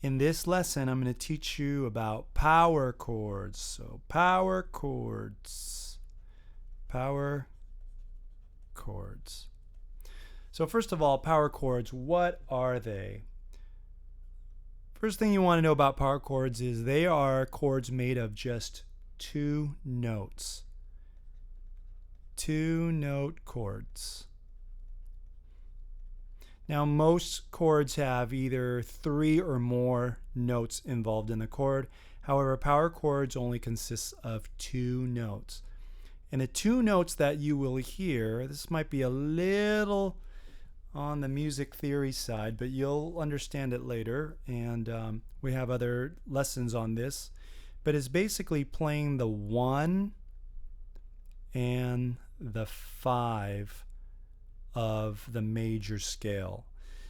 In this lesson, I'm going to teach you about power chords. So power chords. Power chords. So first of all, power chords, what are they? First thing you want to know about power chords is they are chords made of just two notes. Two-note chords. Now, most chords have either 3 or more notes involved in the chord. However, power chords only consist of 2 notes. And the 2 notes that you will hear, this might be a little on the music theory side, but you'll understand it later. And we have other lessons on this. But it's basically playing the 1 and the 5 of the major scale.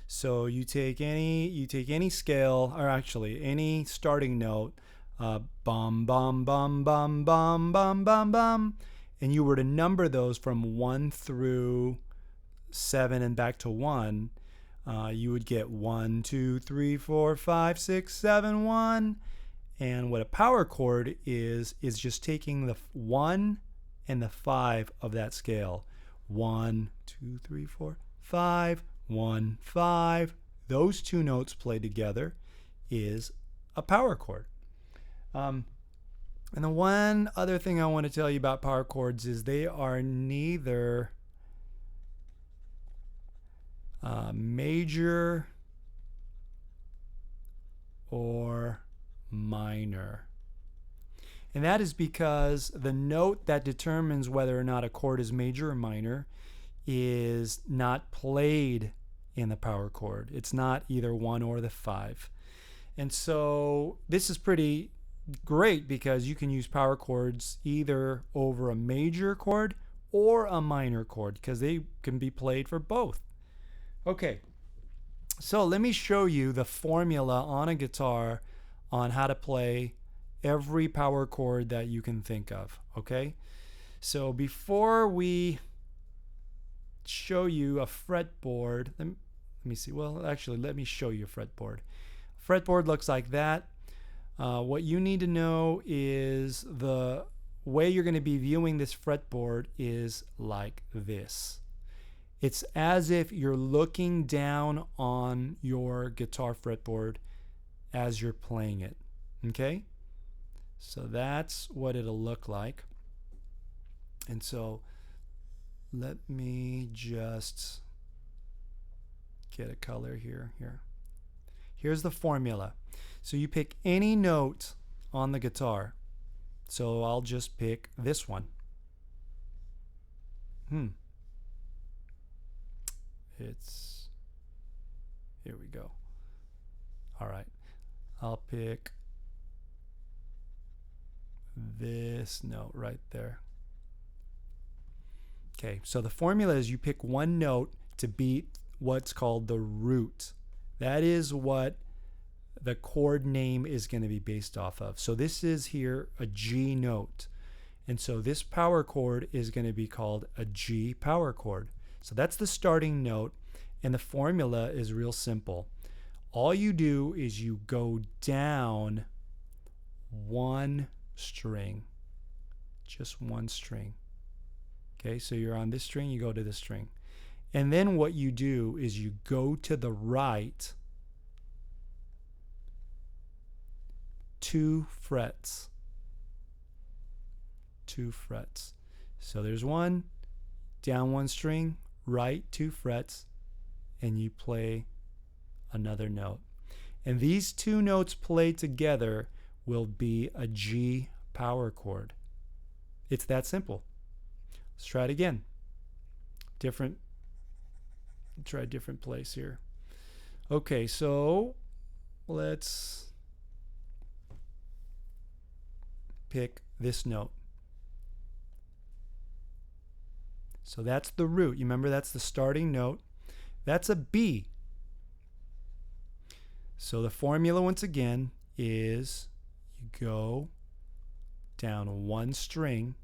So you take any scale, or actually any starting note, bum bum bum bum bum bum bum bum, and you were to number those from 1 through 7 and back to 1, you would get 1 2 3 4 5 6 7 1. And what a power chord is just taking the 1 and the 5 of that scale. 1 2 3 4 5 1 5. Those 2 notes played together is a power chord. And the one other thing I want to tell you about power chords is they are neither major or minor. And that is because the note that determines whether or not a chord is major or minor is not played in the power chord. It's not either 1 or the 5. And so this is pretty great because you can use power chords either over a major chord or a minor chord because they can be played for both. Okay, so let me show you the formula on a guitar on how to play every power chord that you can think of. Okay, so before we show you a fretboard, let me see. Well, actually, let me show you a fretboard. Fretboard looks like that. What you need to know is the way you're going to be viewing this fretboard is like this. It's as if you're looking down on your guitar fretboard as you're playing it. Okay? So that's what it'll look like. And so let me just get a color here. Here's the formula. So you pick any note on the guitar. So I'll just pick this one. Here we go. All right. I'll pick this note right there. Okay, so the formula is you pick one note to beat what's called the root. That is what the chord name is going to be based off of. So this is here a G note. And so this power chord is going to be called a G power chord. So that's the starting note, and the formula is real simple. All you do is you go down one string, just one string. Okay, so you're on this string, you go to this string. And then what you do is you go to the right 2 frets. 2 frets. So there's one, down one string, right 2 frets, and you play another note. And these 2 notes played together will be a G power chord. It's that simple. Let's try it again. Try a different place here. Okay, so let's pick this note. So that's the root. You remember that's the starting note. That's a B. So the formula once again is you go down one string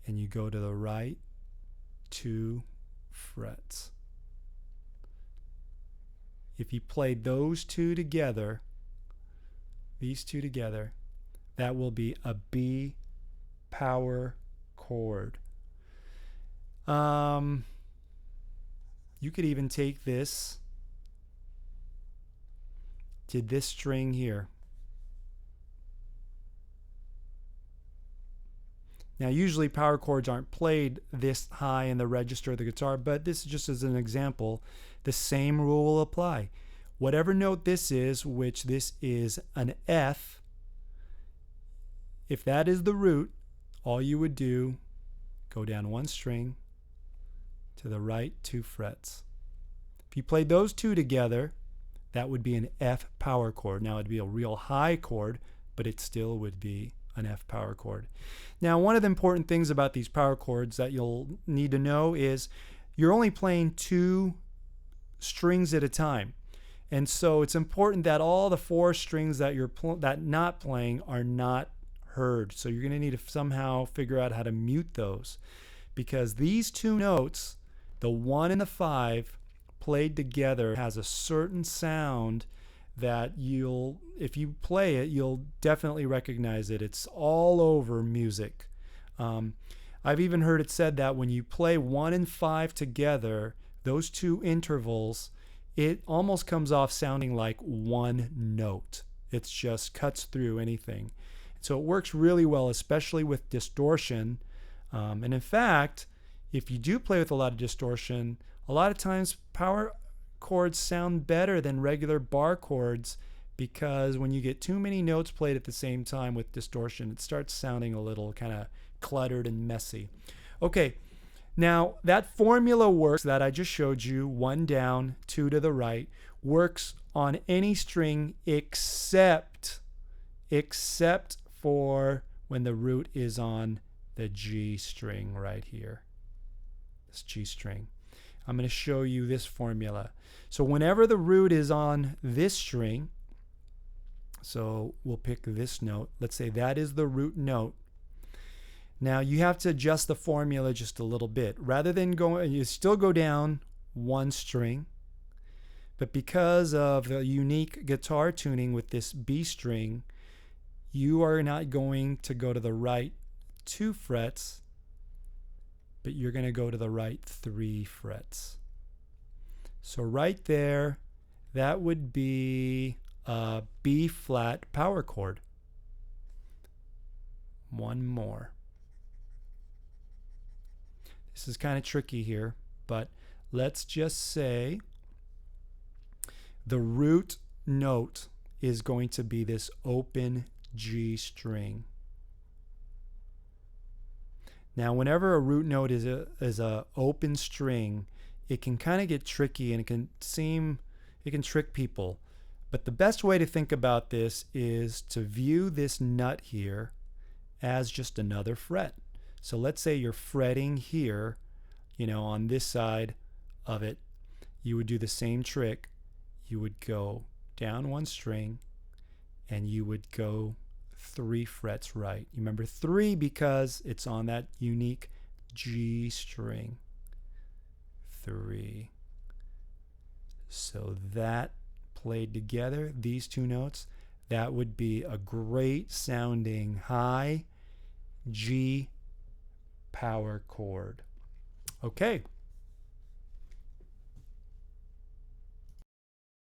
and you go to the right 2 frets. If you play those 2 together, these two together, that will be a B power chord. You could even take this to this string here. Now usually power chords aren't played this high in the register of the guitar, but this is just as an example. The same rule will apply. Whatever note this is, which this is an F, if that is the root, all you would do, go down one string to the right 2 frets. If you played those two together, that would be an F power chord. Now it'd be a real high chord, but it still would be an F power chord. Now, one of the important things about these power chords that you'll need to know is you're only playing 2 strings at a time. And so it's important that all the 4 strings that you're not playing are not heard. So you're going to need to somehow figure out how to mute those, because these 2 notes, the 1 and the 5, played together has a certain sound that if you play it, you'll definitely recognize it. It's all over music. I've even heard it said that when you play 1 and 5 together, those 2 intervals, it almost comes off sounding like one note. It just cuts through anything. So it works really well, especially with distortion. And in fact, if you do play with a lot of distortion, a lot of times power chords sound better than regular bar chords, because when you get too many notes played at the same time with distortion, it starts sounding a little kind of cluttered and messy. Okay, now that formula works that I just showed you, 1 down, 2 to the right, works on any string except for when the root is on the G string right here, this G string. I'm going to show you this formula. So whenever the root is on this string, so we'll pick this note. Let's say that is the root note. Now you have to adjust the formula just a little bit. Rather than going, you still go down 1 string, but because of the unique guitar tuning with this B string, you are not going to go to the right 2 frets, but you're going to go to the right 3 frets. So right there, that would be a B flat power chord. One more. This is kind of tricky here, but let's just say the root note is going to be this open G string. Now, whenever a root note is a open string, it can kind of get tricky and it can trick people. But the best way to think about this is to view this nut here as just another fret. So let's say you're fretting here, on this side of it. You would do the same trick. You would go down 1 string and you would go 3 frets right. You remember 3 because it's on that unique G string. 3. So that played together, these 2 notes, that would be a great sounding high G power chord. Okay.